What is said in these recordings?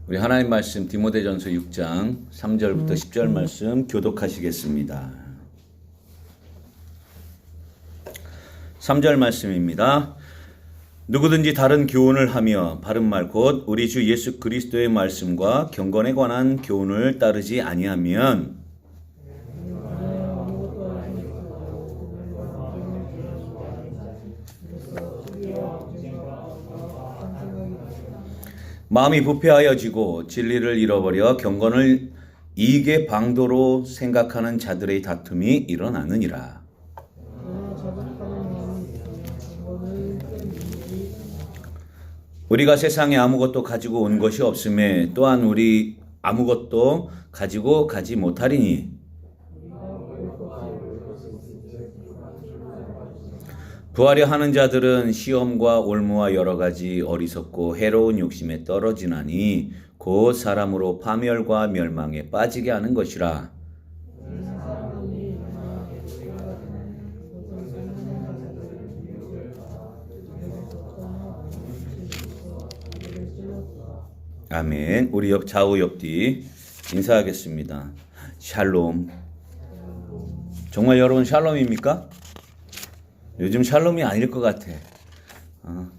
우리 하나님 말씀 디모데전서 6장 3절부터 10절 말씀 교독하시겠습니다. 3절 말씀입니다. 누구든지 다른 교훈을 하며 바른 말 곧 우리 주 예수 그리스도의 말씀과 경건에 관한 교훈을 따르지 아니하면 마음이 부패하여지고 진리를 잃어버려 경건을 이익의 방도로 생각하는 자들의 다툼이 일어나느니라. 우리가 세상에 아무것도 가지고 온 것이 없음에 또한 우리 아무것도 가지고 가지 못하리니 부하려 하는 자들은 시험과 올무와 여러 가지 어리석고 해로운 욕심에 떨어지나니 곧 사람으로 파멸과 멸망에 빠지게 하는 것이라. 아멘. 우리 좌우 옆뒤 인사하겠습니다. 샬롬. 정말 여러분 샬롬입니까? 요즘 샬롬이 아닐 것 같아.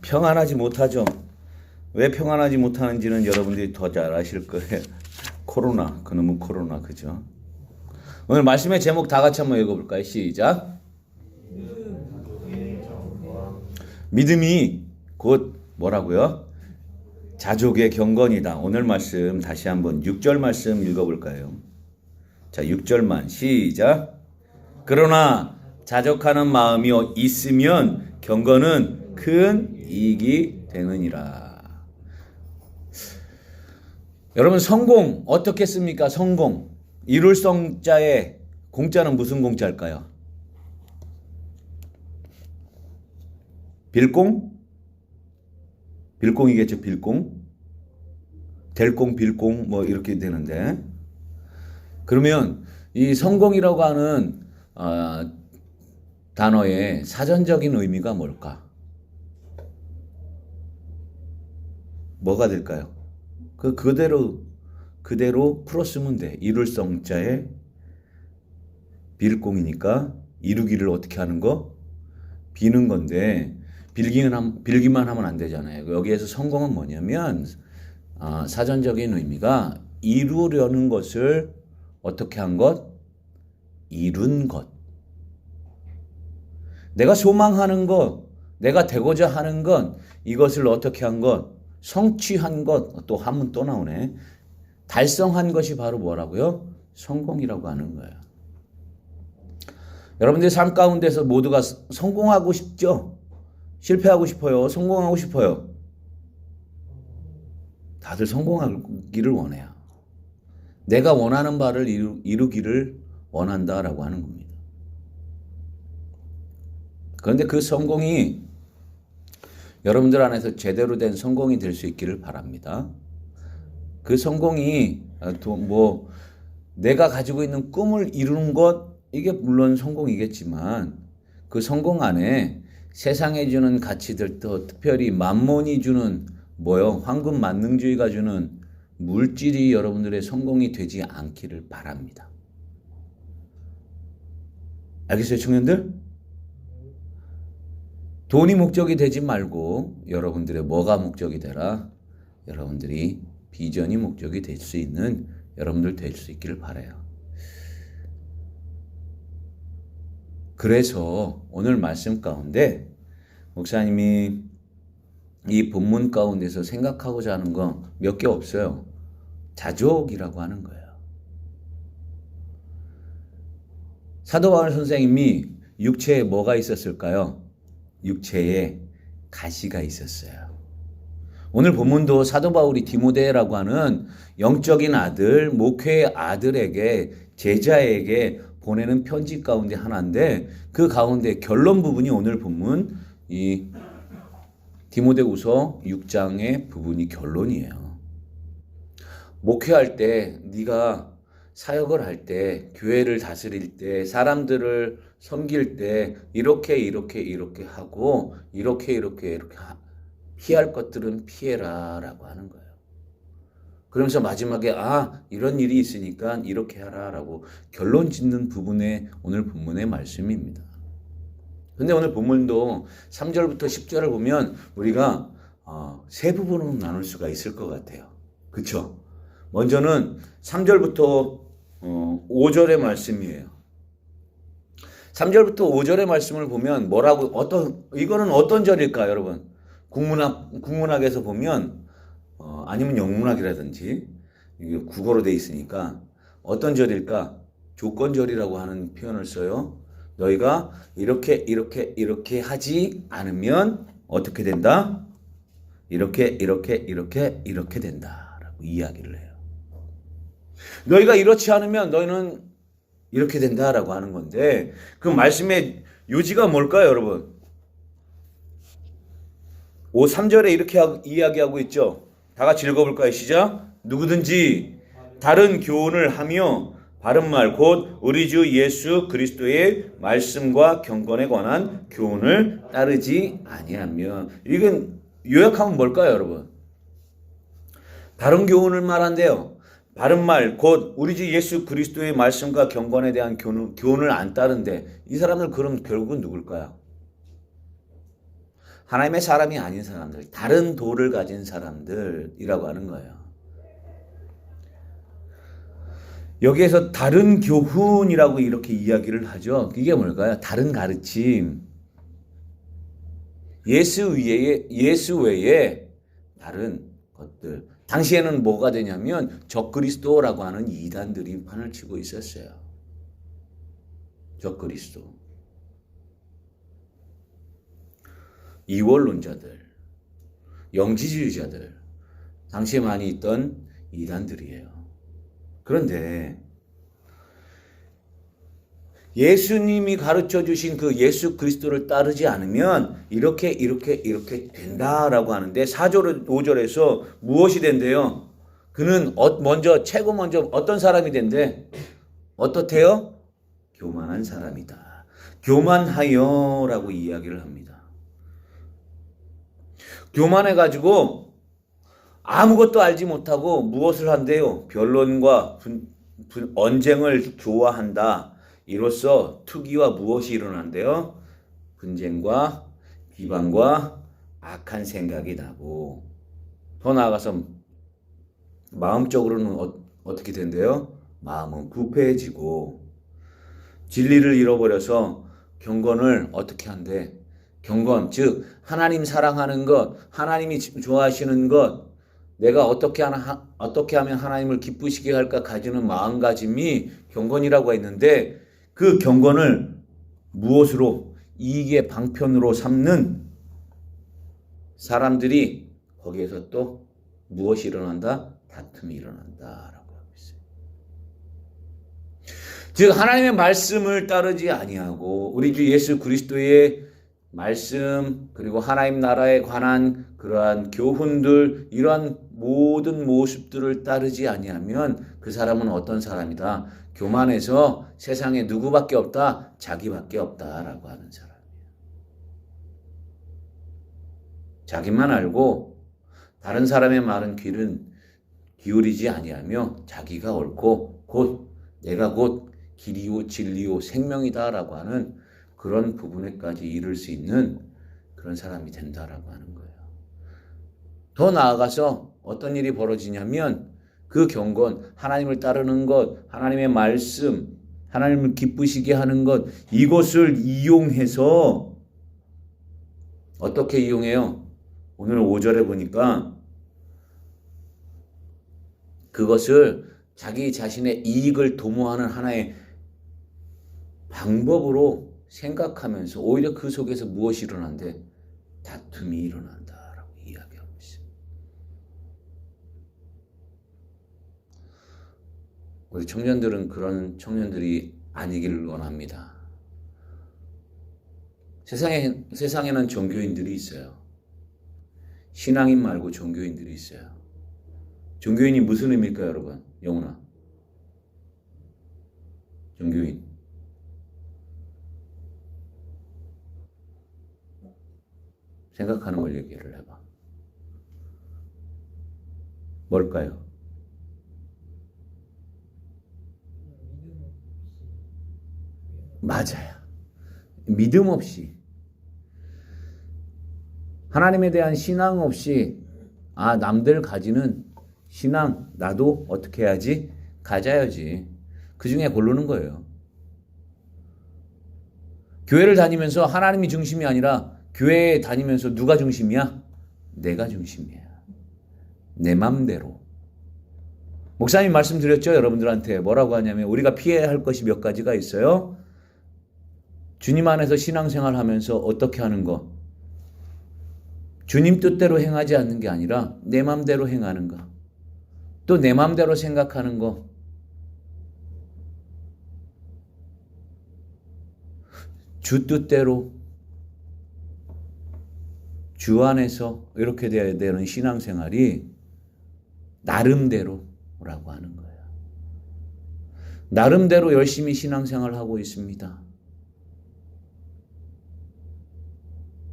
평안하지 못하죠. 왜 평안하지 못하는지는 여러분들이 더 잘 아실 거예요. 코로나, 그놈의 코로나, 그죠? 오늘 말씀의 제목 다 같이 한번 읽어볼까요? 시작. 믿음이 곧 뭐라고요? 자족의 경건이다. 오늘 말씀 다시 한번 6절 말씀 읽어볼까요? 자, 6절만 시작. 그러나 자족하는 마음이 있으면 경건은 큰 이익이 되느니라. 여러분 성공 어떻게 씁니까? 성공. 이룰 성자의 공자는 무슨 공자일까요? 빌공? 빌공이겠죠. 빌공. 될공 빌공 뭐 이렇게 되는데 그러면 이 성공이라고 하는 단어의 사전적인 의미가 뭘까? 뭐가 될까요? 그대로 풀었으면 돼. 이룰 성자의 빌공이니까 이루기를 어떻게 하는 거? 비는 건데 빌기만 하면 안 되잖아요. 여기에서 성공은 뭐냐면 사전적인 의미가 이루려는 것을 어떻게 한 것? 이룬 것. 내가 소망하는 것, 내가 되고자 하는 것, 이것을 어떻게 한 것, 성취한 것, 또 한문 또 나오네. 달성한 것이 바로 뭐라고요? 성공이라고 하는 거예요. 여러분들 삶 가운데서 모두가 성공하고 싶죠? 실패하고 싶어요? 성공하고 싶어요? 다들 성공하기를 원해요. 내가 원하는 바를 이루기를 원한다라고 하는 겁니다. 그런데 그 성공이 여러분들 안에서 제대로 된 성공이 될 수 있기를 바랍니다. 그 성공이 내가 가지고 있는 꿈을 이루는 것 이게 물론 성공이겠지만 그 성공 안에 세상에 주는 가치들 또 특별히 만몬이 주는 황금 만능주의가 주는 물질이 여러분들의 성공이 되지 않기를 바랍니다. 알겠어요, 청년들? 돈이 목적이 되지 말고 여러분들의 뭐가 목적이 되라? 여러분들이 비전이 목적이 될 수 있는 여러분들 될 수 있기를 바라요. 그래서 오늘 말씀 가운데 목사님이 이 본문 가운데서 생각하고자 하는 건 몇 개 없어요. 자족이라고 하는 거예요. 사도 바울 선생님이 육체에 뭐가 있었을까요? 육체에 가시가 있었어요. 오늘 본문도 사도 바울이 디모데라고 하는 영적인 아들, 목회의 아들에게 제자에게 보내는 편지 가운데 하나인데 그 가운데 결론 부분이 오늘 본문 이 디모데후서 6장의 부분이 결론이에요. 목회할 때 네가 사역을 할 때, 교회를 다스릴 때, 사람들을 섬길 때 이렇게 하고 이렇게 피할 것들은 피해라 라고 하는 거예요. 그러면서 마지막에 이런 일이 있으니까 이렇게 하라라고 결론 짓는 부분에 오늘 본문의 말씀입니다. 근데 오늘 본문도 3절부터 10절을 보면 우리가 세 부분으로 나눌 수가 있을 것 같아요. 그렇죠? 먼저는 3절부터 5절의 말씀이에요. 3절부터 5절의 말씀을 보면 이거는 어떤 절일까요, 여러분? 국문학에서 보면 아니면 영문학이라든지 이게 국어로 돼 있으니까 어떤 절일까? 조건절이라고 하는 표현을 써요. 너희가 이렇게 하지 않으면 어떻게 된다? 이렇게 된다라고 이야기를 해요. 너희가 이렇지 않으면 너희는 이렇게 된다라고 하는 건데 그 말씀의 요지가 뭘까요, 여러분? 3절에 이렇게 이야기하고 있죠. 다 같이 읽어볼까요? 시작. 누구든지 다른 교훈을 하며 바른 말 곧 우리 주 예수 그리스도의 말씀과 경건에 관한 교훈을 따르지 아니하며, 이건 요약하면 뭘까요, 여러분? 다른 교훈을 말한대요. 바른 말 곧 우리 주 예수 그리스도의 말씀과 경건에 대한 교훈을 안 따른데 이 사람들 그럼 결국은 누굴까요? 하나님의 사람이 아닌 사람들, 다른 도를 가진 사람들이라고 하는 거예요. 여기에서 다른 교훈이라고 이렇게 이야기를 하죠. 이게 뭘까요? 다른 가르침. 예수 외에 다른 것들. 당시에는 뭐가 되냐면 적그리스도라고 하는 이단들이 판을 치고 있었어요. 적그리스도. 이원론자들, 영지주의자들, 당시에 많이 있던 이단들이에요. 그런데 예수님이 가르쳐 주신 그 예수 그리스도를 따르지 않으면 이렇게 된다라고 하는데 4절, 5절에서 무엇이 된대요? 그는 최고 먼저 어떤 사람이 된대? 어떻대요? 교만한 사람이다. 교만하여라고 이야기를 합니다. 교만해가지고 아무것도 알지 못하고 무엇을 한대요? 변론과 언쟁을 좋아한다. 이로써 투기와 무엇이 일어난대요? 분쟁과 비방과 악한 생각이 나고, 더 나아가서 마음적으로는 어떻게 된대요? 마음은 부패해지고, 진리를 잃어버려서 경건을 어떻게 한대? 경건, 즉 하나님 사랑하는 것, 하나님이 좋아하시는 것, 내가 어떻게 하면 하나님을 기쁘시게 할까 가지는 마음가짐이 경건이라고 했는데, 그 경건을 무엇으로? 이익의 방편으로 삼는 사람들이 거기에서 또 무엇이 일어난다? 다툼이 일어난다라고 하고 있어요. 즉 하나님의 말씀을 따르지 아니하고 우리 주 예수 그리스도의 말씀, 그리고 하나님 나라에 관한 그러한 교훈들, 이러한 모든 모습들을 따르지 아니하면 그 사람은 어떤 사람이다? 교만해서 세상에 누구밖에 없다? 자기밖에 없다라고 하는 사람이에요. 자기만 알고 다른 사람의 말은 귀는 기울이지 아니하며 자기가 옳고 내가 곧 길이요 진리요 생명이다라고 하는 그런 부분에까지 이룰 수 있는 그런 사람이 된다라고 하는 거예요. 더 나아가서 어떤 일이 벌어지냐면 그 경건, 하나님을 따르는 것, 하나님의 말씀, 하나님을 기쁘시게 하는 것, 이것을 이용해서 어떻게 이용해요? 오늘 5절에 보니까 그것을 자기 자신의 이익을 도모하는 하나의 방법으로 생각하면서 오히려 그 속에서 무엇이 일어난대? 다툼이 일어난다라고 이야기하고 있어요. 우리 청년들은 그런 청년들이 아니기를 원합니다. 세상에는 종교인들이 있어요. 신앙인 말고 종교인들이 있어요. 종교인이 무슨 의미일까요, 여러분? 영훈아. 종교인. 생각하는 걸 얘기를 해봐. 뭘까요? 맞아요. 믿음 없이, 하나님에 대한 신앙 없이, 남들 가지는 신앙 나도 어떻게 해야지? 가져야지. 그 중에 고르는 거예요. 교회를 다니면서 하나님이 중심이 아니라 교회에 다니면서 누가 중심이야? 내가 중심이야. 내 맘대로. 목사님 말씀드렸죠? 여러분들한테 뭐라고 하냐면 우리가 피해야 할 것이 몇 가지가 있어요. 주님 안에서 신앙생활 하면서 어떻게 하는 거? 주님 뜻대로 행하지 않는 게 아니라 내 맘대로 행하는 거. 또 내 맘대로 생각하는 거. 주 뜻대로 주 안에서 이렇게 돼야 되는 신앙생활이 나름대로라고 하는 거예요. 나름대로 열심히 신앙생활을 하고 있습니다.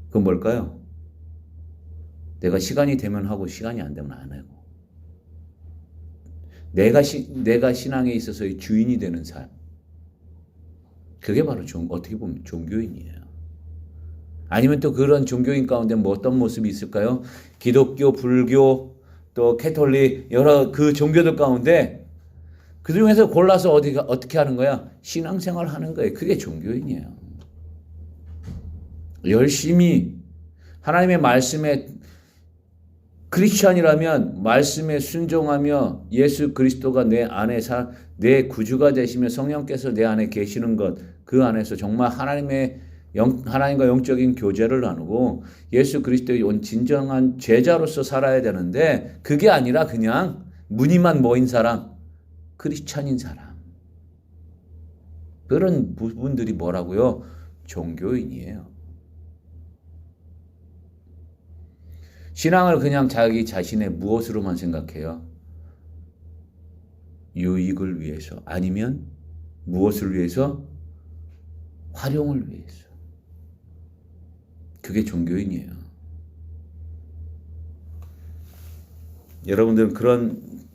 그건 뭘까요? 내가 시간이 되면 하고 시간이 안 되면 안 하고 내가 신앙에 있어서의 주인이 되는 삶. 그게 바로 어떻게 보면 종교인이에요. 아니면 또 그런 종교인 가운데 뭐 어떤 모습이 있을까요? 기독교, 불교, 또 캐톨릭 여러 그 종교들 가운데 그 중에서 골라서 어떻게 하는 거야? 신앙생활 하는 거예요. 그게 종교인이에요. 열심히 하나님의 말씀에 크리스찬이라면 말씀에 순종하며 예수 그리스도가 내 안에 내 구주가 되시며 성령께서 내 안에 계시는 것, 그 안에서 정말 하나님과 영적인 교제를 나누고 예수 그리스도의 진정한 제자로서 살아야 되는데 그게 아니라 그냥 무늬만 모인 사람, 크리스찬인 사람. 그런 부분들이 뭐라고요? 종교인이에요. 신앙을 그냥 자기 자신의 무엇으로만 생각해요? 유익을 위해서 아니면 무엇을 위해서? 활용을 위해서. 그게 종교인이에요. 여러분들은 그런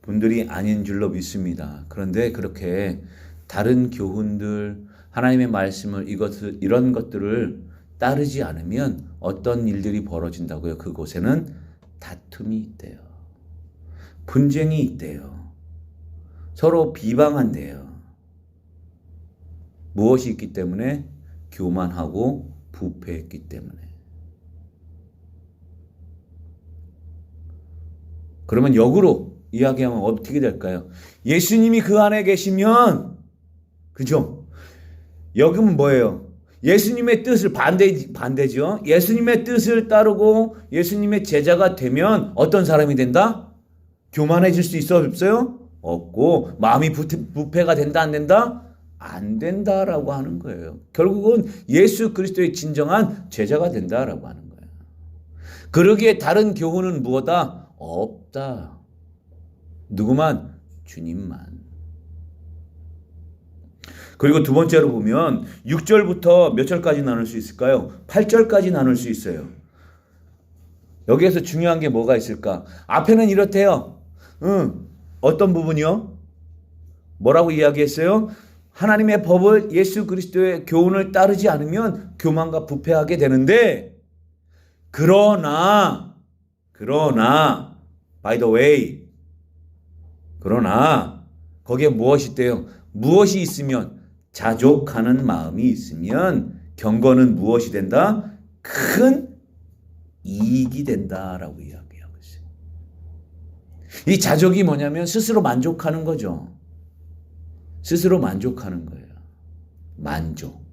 분들이 아닌 줄로 믿습니다. 그런데 그렇게 다른 교훈들, 하나님의 말씀을 이런 것들을 따르지 않으면 어떤 일들이 벌어진다고요? 그곳에는 다툼이 있대요. 분쟁이 있대요. 서로 비방한대요. 무엇이 있기 때문에? 교만하고 부패했기 때문에. 그러면 역으로 이야기하면 어떻게 될까요? 예수님이 그 안에 계시면, 그죠? 역은 뭐예요? 예수님의 뜻을 반대죠. 예수님의 뜻을 따르고 예수님의 제자가 되면 어떤 사람이 된다? 교만해질 수 있어 없어요? 없고 마음이 부패가 된다 안 된다? 안 된다라고 하는 거예요. 결국은 예수 그리스도의 진정한 제자가 된다라고 하는 거예요. 그러기에 다른 교훈은 무엇다? 없다. 누구만? 주님만. 그리고 두 번째로 보면 6절부터 몇 절까지 나눌 수 있을까요? 8절까지 나눌 수 있어요. 여기에서 중요한 게 뭐가 있을까? 앞에는 이렇대요. 어떤 부분이요? 뭐라고 이야기했어요? 하나님의 법을 예수 그리스도의 교훈을 따르지 않으면 교만과 부패하게 되는데 그러나 by the way 그러나 거기에 무엇이 있대요? 무엇이 있으면 자족하는 마음이 있으면 경건은 무엇이 된다? 큰 이익이 된다라고 이야기하고 있어요. 이 자족이 뭐냐면 스스로 만족하는 거죠. 스스로 만족하는 거예요. 만족.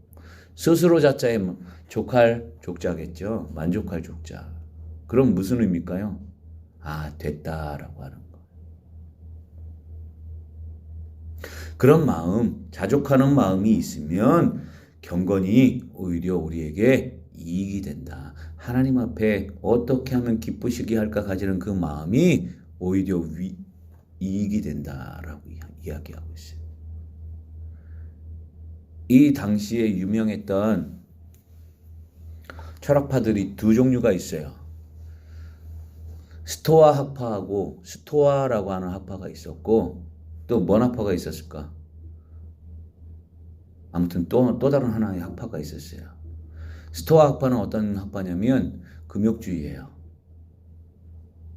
스스로 자자에 족할 족자겠죠. 만족할 족자. 그럼 무슨 의미일까요? 됐다라고 하는 거. 그런 마음, 자족하는 마음이 있으면 경건이 오히려 우리에게 이익이 된다. 하나님 앞에 어떻게 하면 기쁘시게 할까 가지는 그 마음이 오히려 이익이 된다라고 이야기하고 있어요. 이 당시에 유명했던 철학파들이 두 종류가 있어요. 스토아 학파하고 스토아라고 하는 학파가 있었고 또 뭔 학파가 있었을까? 아무튼 또 다른 하나의 학파가 있었어요. 스토아 학파는 어떤 학파냐면 금욕주의예요.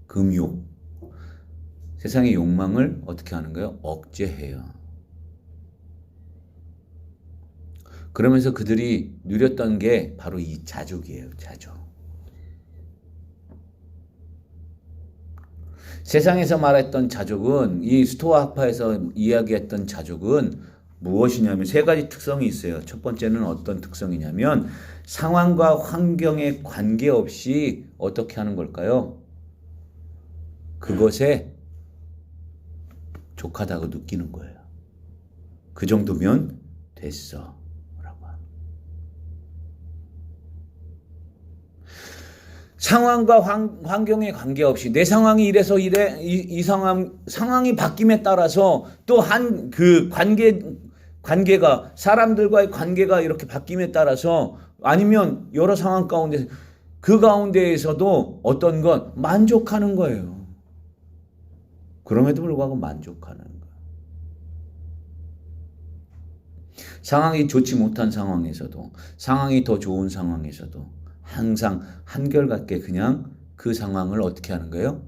금욕. 세상의 욕망을 어떻게 하는 거예요? 억제해요. 그러면서 그들이 누렸던 게 바로 이 자족이에요. 자족. 세상에서 말했던 자족은, 이 스토아 학파에서 이야기했던 자족은 무엇이냐면 세 가지 특성이 있어요. 첫 번째는 어떤 특성이냐면 상황과 환경에 관계없이 어떻게 하는 걸까요? 그것에 족하다고 느끼는 거예요. 그 정도면 됐어 라고. 상황과 환경에 관계없이 내 상황이 이래서 이래, 이 상황이 바뀜에 따라서 또 그 관계가, 사람들과의 관계가 이렇게 바뀜에 따라서, 아니면 여러 상황 가운데, 그 가운데에서도 어떤 건 만족하는 거예요. 그럼에도 불구하고 만족하는 거예요. 상황이 좋지 못한 상황에서도, 상황이 더 좋은 상황에서도 항상 한결같게 그냥 그 상황을 어떻게 하는 거예요?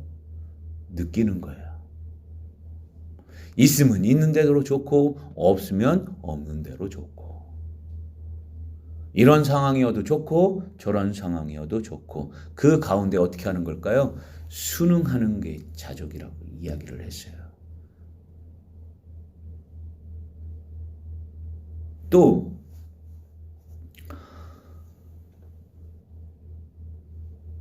느끼는 거예요. 있으면 있는 대로 좋고 없으면 없는 대로 좋고, 이런 상황이어도 좋고 저런 상황이어도 좋고, 그 가운데 어떻게 하는 걸까요? 순응하는 게 자족이라고 이야기를 했어요. 또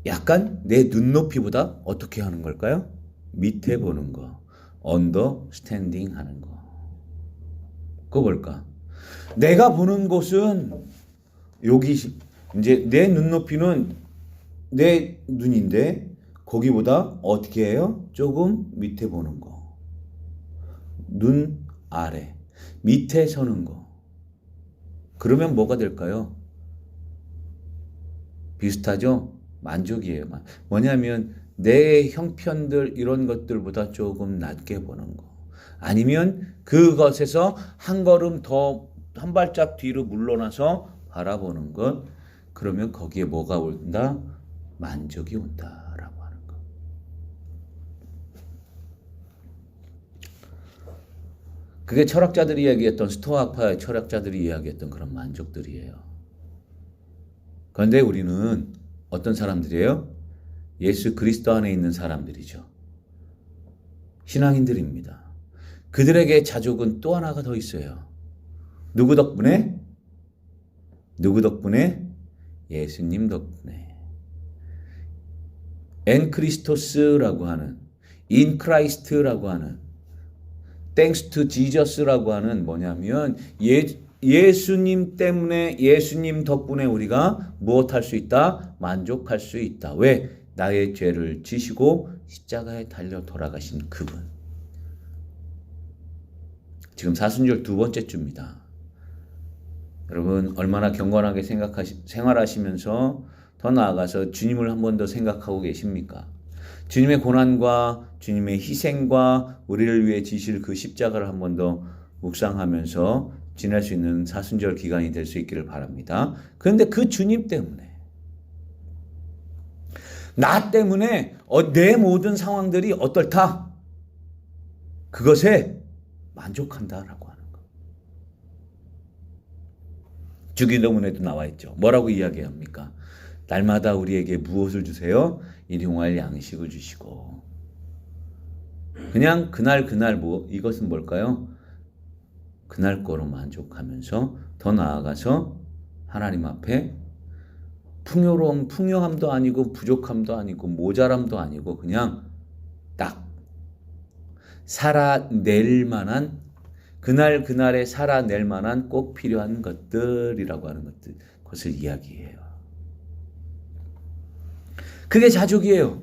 약간 내 눈높이보다 어떻게 하는 걸까요? 밑에 보는 거. 언더스탠딩 하는 거. 그거 뭘까? 내가 보는 곳은 여기, 이제 내 눈높이는 내 눈인데 거기보다 어떻게 해요? 조금 밑에 보는 거. 눈 아래. 밑에 서는 거. 그러면 뭐가 될까요? 비슷하죠? 만족이에요. 뭐냐면 내 형편들 이런 것들보다 조금 낮게 보는 거. 아니면 그것에서 한 걸음 더, 한 발짝 뒤로 물러나서 바라보는 것. 그러면 거기에 뭐가 온다? 만족이 온다라고 하는 거. 그게 철학자들이 이야기했던, 스토아 학파의 철학자들이 이야기했던 그런 만족들이에요. 그런데 우리는 어떤 사람들이에요? 예수 그리스도 안에 있는 사람들이죠. 신앙인들입니다. 그들에게 자족은 또 하나가 더 있어요. 누구 덕분에? 누구 덕분에? 예수님 덕분에. 엔 크리스토스라고 하는, 인 크라이스트라고 하는, 땡스 투 지저스라고 하는 뭐냐면 예수님 때문에, 예수님 덕분에 우리가 무엇할 수 있다? 만족할 수 있다. 왜? 나의 죄를 지시고 십자가에 달려 돌아가신 그분. 지금 사순절 두 번째 주입니다. 여러분 얼마나 경건하게 생활하시면서 더 나아가서 주님을 한 번 더 생각하고 계십니까? 주님의 고난과 주님의 희생과 우리를 위해 지실 그 십자가를 한 번 더 묵상하면서 지낼 수 있는 사순절 기간이 될 수 있기를 바랍니다. 그런데 그 주님 때문에, 나 때문에 내 모든 상황들이 어떨다? 그것에 만족한다라고 하는 거. 주기도문에도 나와 있죠. 뭐라고 이야기합니까? 날마다 우리에게 무엇을 주세요? 일용할 양식을 주시고. 그냥 그날 이것은 뭘까요? 그날 거로 만족하면서 더 나아가서 하나님 앞에 풍요함도 아니고 부족함도 아니고 모자람도 아니고 그냥 딱 살아낼 만한, 그날에 살아낼 만한 꼭 필요한 것들이라고 하는 것을 이야기해요. 그게 자족이에요.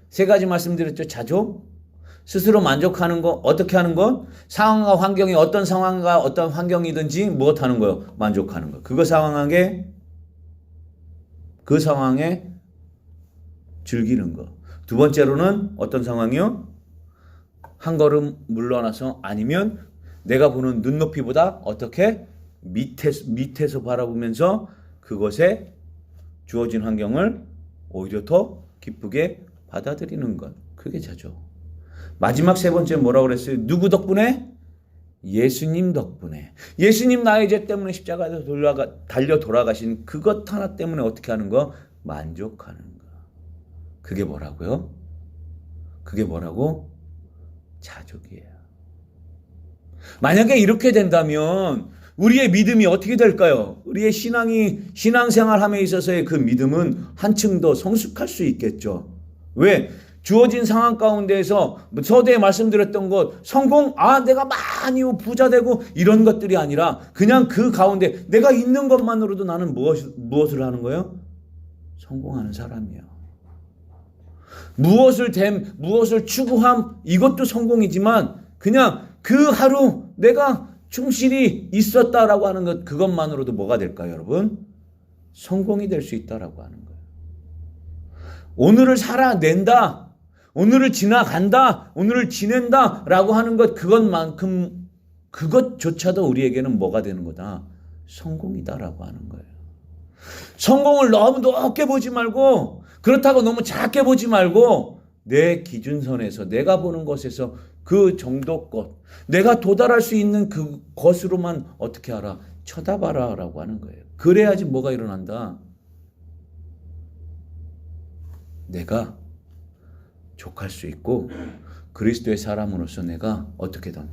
세 가지 말씀드렸죠. 자족, 스스로 만족하는 거, 어떻게 하는 거? 상황과 환경이 어떤 상황과 어떤 환경이든지 무엇하는 거요? 만족하는 거. 그 상황에 즐기는 거. 두 번째로는 어떤 상황이요? 한 걸음 물러나서, 아니면 내가 보는 눈높이보다 어떻게? 밑에서 바라보면서 그것에 주어진 환경을 오히려 더 기쁘게 받아들이는 것. 그게 자조. 마지막 세 번째 뭐라고 그랬어요? 누구 덕분에? 예수님 덕분에. 예수님 나의 죄 때문에 십자가에서 달려 돌아가신 그것 하나 때문에 어떻게 하는 거? 만족하는 거. 그게 뭐라고요? 그게 뭐라고? 자족이에요. 만약에 이렇게 된다면 우리의 믿음이 어떻게 될까요? 우리의 신앙생활함에 있어서의 그 믿음은 한층 더 성숙할 수 있겠죠. 왜? 주어진 상황 가운데에서 서두에 말씀드렸던 것, 성공, 내가 많이 부자 되고 이런 것들이 아니라 그냥 그 가운데 내가 있는 것만으로도 나는 무엇을 하는 거예요? 성공하는 사람이에요. 무엇을 추구함, 이것도 성공이지만 그냥 그 하루 내가 충실히 있었다라고 하는 것, 그것만으로도 뭐가 될까요, 여러분? 성공이 될 수 있다라고 하는 거예요. 오늘을 살아낸다, 오늘을 지나간다, 오늘을 지낸다라고 하는 것, 그것조차도 우리에게는 뭐가 되는 거다? 성공이다라고 하는 거예요. 성공을 너무 높게 보지 말고, 그렇다고 너무 작게 보지 말고, 내 기준선에서, 내가 보는 것에서 그 정도껏, 내가 도달할 수 있는 그것으로만 어떻게 하라? 쳐다봐라 라고 하는 거예요. 그래야지 뭐가 일어난다? 내가 족할 수 있고 그리스도의 사람으로서 내가 어떻게든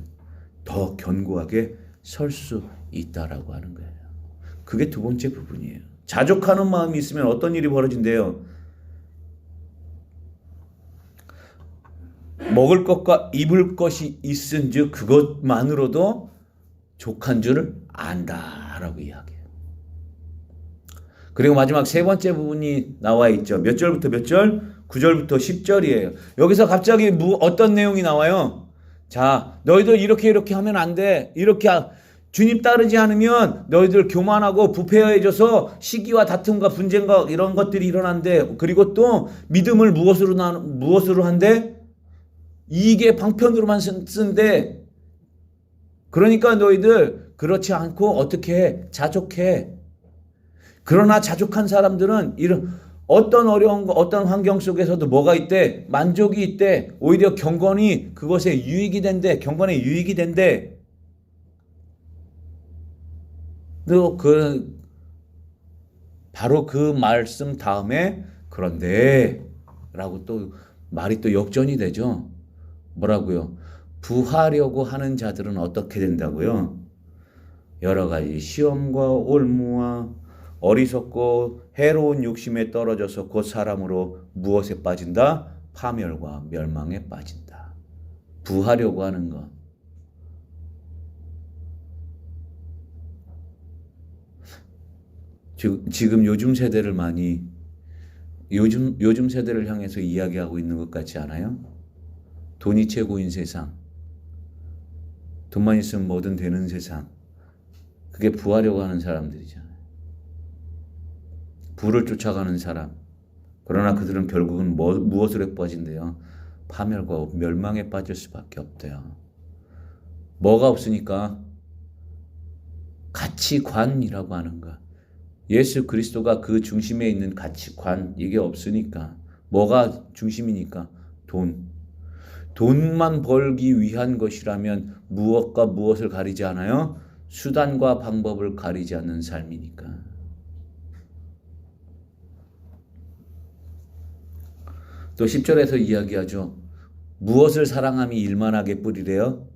더 견고하게 설 수 있다라고 하는 거예요. 그게 두 번째 부분이에요. 자족하는 마음이 있으면 어떤 일이 벌어진대요? 먹을 것과 입을 것이 있은즉 그것만으로도 족한 줄 안다라고 이야기해요. 그리고 마지막 세 번째 부분이 나와 있죠. 몇 절부터 몇 절? 9절부터 10절이에요. 여기서 갑자기 어떤 내용이 나와요? 자, 너희들 이렇게 하면 안 돼. 주님 따르지 않으면 너희들 교만하고 부패해져서 시기와 다툼과 분쟁과 이런 것들이 일어난대. 그리고 또 믿음을 무엇으로 한대? 이익의 방편으로만 쓴대. 그러니까 너희들 그렇지 않고 어떻게 해? 자족해. 그러나 자족한 사람들은 이런 어떤 어려운 어떤 환경 속에서도 뭐가 있대? 만족이 있대. 오히려 경건이 그것에 유익이 된대. 경건에 유익이 된대. 또 바로 그 말씀 다음에 그런데 라고 또 말이 또 역전이 되죠. 뭐라고요? 부하려고 하는 자들은 어떻게 된다고요? 여러 가지 시험과 올무와 어리석고 해로운 욕심에 떨어져서 곧 사람으로 무엇에 빠진다? 파멸과 멸망에 빠진다. 부하려고 하는 것. 지금 요즘 세대를 요즘 세대를 향해서 이야기하고 있는 것 같지 않아요? 돈이 최고인 세상, 돈만 있으면 뭐든 되는 세상, 그게 부하려고 하는 사람들이잖아요. 부를 쫓아가는 사람. 그러나 그들은 결국은 무엇으로 빠진대요? 파멸과 멸망에 빠질 수밖에 없대요. 뭐가 없으니까? 가치관이라고 하는 것. 예수 그리스도가 그 중심에 있는 가치관, 이게 없으니까. 뭐가 중심이니까? 돈만 벌기 위한 것이라면 무엇과 무엇을 가리지 않아요? 수단과 방법을 가리지 않는 삶이니까. 또 10절에서 이야기하죠. 무엇을 사랑함이 일만하게 뿌리래요?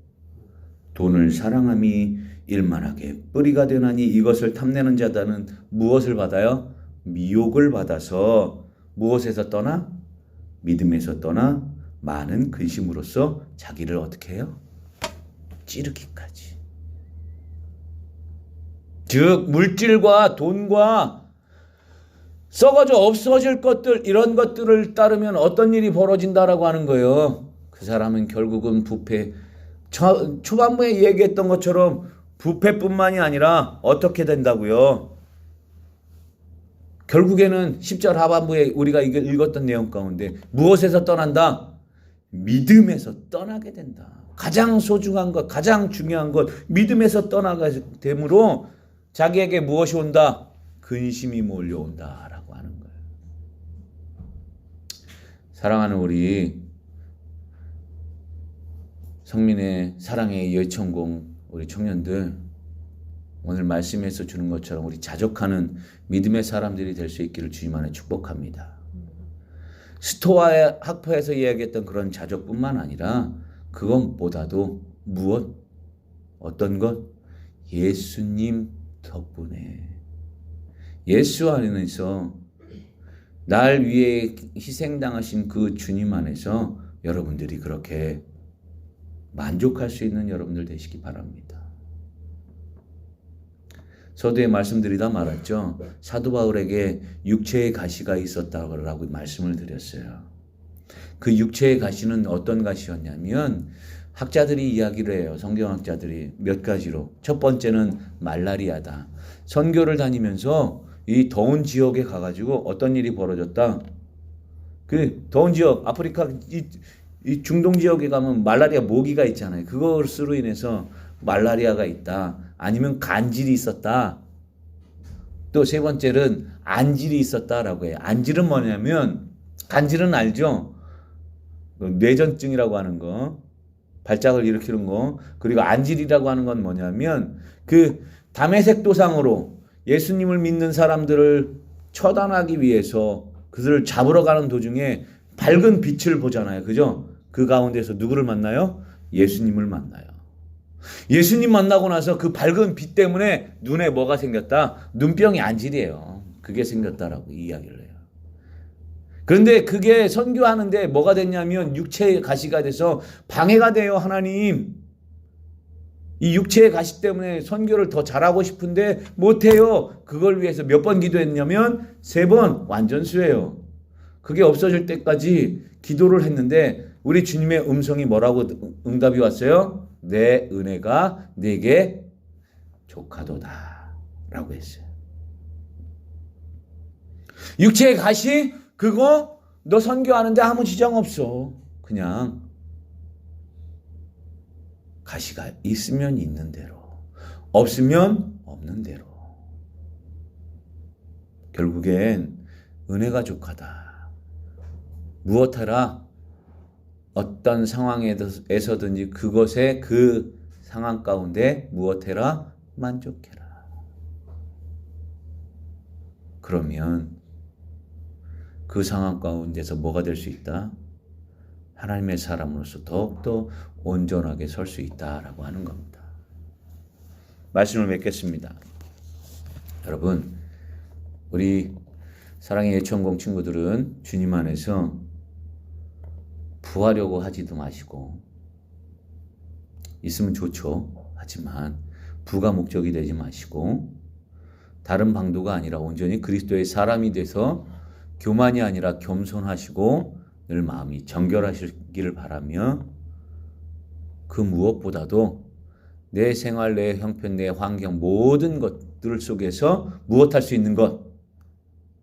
돈을 사랑함이 일만하게 뿌리가 되나니 이것을 탐내는 자들은 무엇을 받아요? 미혹을 받아서 무엇에서 떠나? 믿음에서 떠나 많은 근심으로써 자기를 어떻게 해요? 찌르기까지. 즉 물질과 돈과 썩어져 없어질 것들, 이런 것들을 따르면 어떤 일이 벌어진다라고 하는 거예요. 그 사람은 결국은 부패, 초반부에 얘기했던 것처럼 부패뿐만이 아니라 어떻게 된다고요? 결국에는 10절 하반부에 우리가 읽었던 내용 가운데 무엇에서 떠난다? 믿음에서 떠나게 된다. 가장 소중한 것, 가장 중요한 것, 믿음에서 떠나게 되므로 자기에게 무엇이 온다? 근심이 몰려온다 라고 하는 거예요. 사랑하는 우리 성민의 사랑의 예천공 우리 청년들, 오늘 말씀에서 주는 것처럼 우리 자족하는 믿음의 사람들이 될 수 있기를 주님 안에 축복합니다. 스토아 학파에서 이야기했던 그런 자족뿐만 아니라 그것보다도 무엇? 어떤 것? 예수님 덕분에, 예수 안에서 날 위해 희생당하신 그 주님 안에서 여러분들이 그렇게 만족할 수 있는 여러분들 되시기 바랍니다. 서두에 말씀드리다 말았죠. 사도 바울에게 육체의 가시가 있었다고 말씀을 드렸어요. 그 육체의 가시는 어떤 가시였냐면 학자들이 이야기를 해요. 성경학자들이 몇 가지로. 첫 번째는 말라리아다. 선교를 다니면서 이 더운 지역에 가가지고 어떤 일이 벌어졌다. 그 더운 지역, 아프리카 이 중동 지역에 가면 말라리아 모기가 있잖아요. 그것으로 인해서 말라리아가 있다. 아니면 간질이 있었다. 또 세 번째는 안질이 있었다라고 해요. 안질은 뭐냐면, 간질은 알죠? 뇌전증이라고 하는 거, 발작을 일으키는 거. 그리고 안질이라고 하는 건 뭐냐면 그 다메섹 도상으로 예수님을 믿는 사람들을 처단하기 위해서 그들을 잡으러 가는 도중에 밝은 빛을 보잖아요. 그죠? 그 가운데서 누구를 만나요? 예수님을 만나요. 예수님 만나고 나서 그 밝은 빛 때문에 눈에 뭐가 생겼다? 눈병이 안질이에요. 그게 생겼다라고 이야기를 해요. 그런데 그게 선교하는데 뭐가 됐냐면 육체의 가시가 돼서 방해가 돼요. 하나님, 이 육체의 가시 때문에 선교를 더 잘하고 싶은데 못해요. 그걸 위해서 몇 번 기도했냐면 3번, 완전수예요. 그게 없어질 때까지 기도를 했는데 우리 주님의 음성이 뭐라고 응답이 왔어요? 내 은혜가 네게 족하도다 라고 했어요. 육체의 가시? 그거 너 선교하는데 아무 지장 없어. 그냥 가시가 있으면 있는 대로, 없으면 없는 대로. 결국엔 은혜가 족하다. 무엇하라? 어떤 상황에서든지 그것에 그 상황 가운데 무엇해라? 만족해라. 그러면 그 상황 가운데서 뭐가 될 수 있다? 하나님의 사람으로서 더욱더 온전하게 설 수 있다라고 하는 겁니다. 말씀을 맺겠습니다. 여러분, 우리 사랑의 예천공 친구들은 주님 안에서 부하려고 하지도 마시고, 있으면 좋죠. 하지만 부가 목적이 되지 마시고 다른 방도가 아니라 온전히 그리스도의 사람이 돼서 교만이 아니라 겸손하시고 늘 마음이 정결하시기를 바라며, 그 무엇보다도 내 생활, 내 형편, 내 환경 모든 것들 속에서 무엇할 수 있는 것,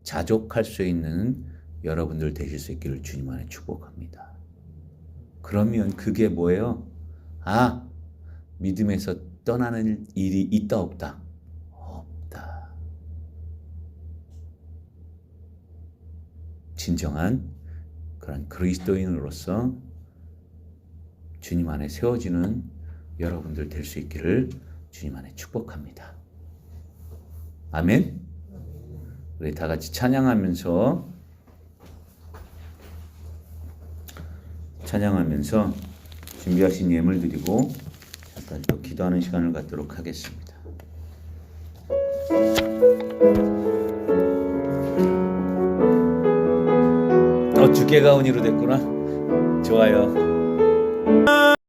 자족할 수 있는 여러분들 되실 수 있기를 주님 안에 축복합니다. 그러면 그게 뭐예요? 믿음에서 떠나는 일이 있다 없다? 없다. 진정한 그런 그리스도인으로서 주님 안에 세워지는 여러분들 될 수 있기를 주님 안에 축복합니다. 아멘. 우리 다 같이 찬양하면서 준비하신 예물 드리고 잠깐 또 기도하는 시간을 갖도록 하겠습니다. 두께가 온이로 됐구나. 좋아요.